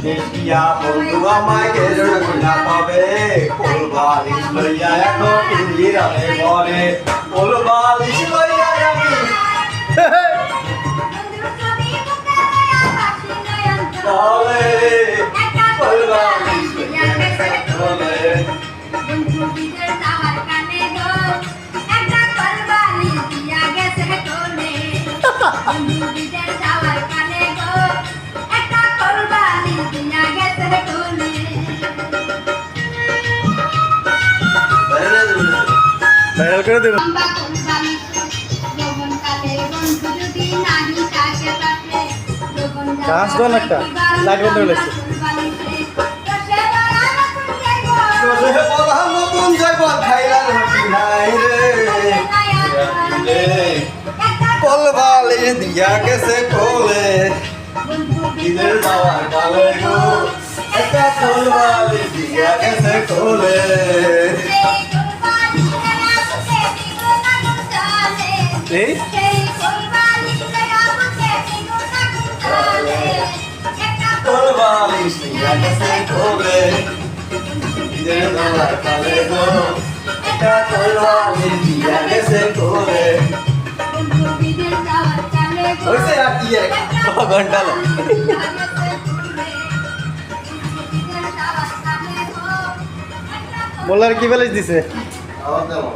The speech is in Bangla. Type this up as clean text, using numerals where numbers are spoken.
বিদেশ গিয়া বন্ধু আমায় গেল না পাবে কোল বালিশ লইয়া এখন ইন্দিরারে ঘরে কোল বালিশ লইয়া আমি চলে কোল বালিশ লইয়া চলে বন্ধু বিদেশ যাওয়ার কানে গো একটা কোল বালিশ দিয়া গেছে কোলে বন্ধু বিদেশ যাওয়ার কানে গো একটা কোল বালিশ দিয়া গেছে কোলে ভাইরাল করে দেব। লম্বা কোল বালিশ যৌবন কালে বন্ধু যদি নাহি থাকে পাশে যৌবন গাছ দোন একটা লাইট বন্ধ হয়ে গেছে। তোরে বলা নতুন জয়বন খাইলার হাসি নাই রে কোল বালিশ দিয়া গেছে কোলে বিদেশ যাওয়ার কালে গো একটা কোল বালিশ দিয়া গেছে কোলে এই কোল বালিশ দিয়া গেছে কোলে বিদেশ যাওয়ার কালে গো একটা কোল বালিশ দিয়া গেছে কোলে হইছে আর কি এক ঘন্টা না মোল্লার কি ব্যালেন্স দিছে? আওয়াজ দাও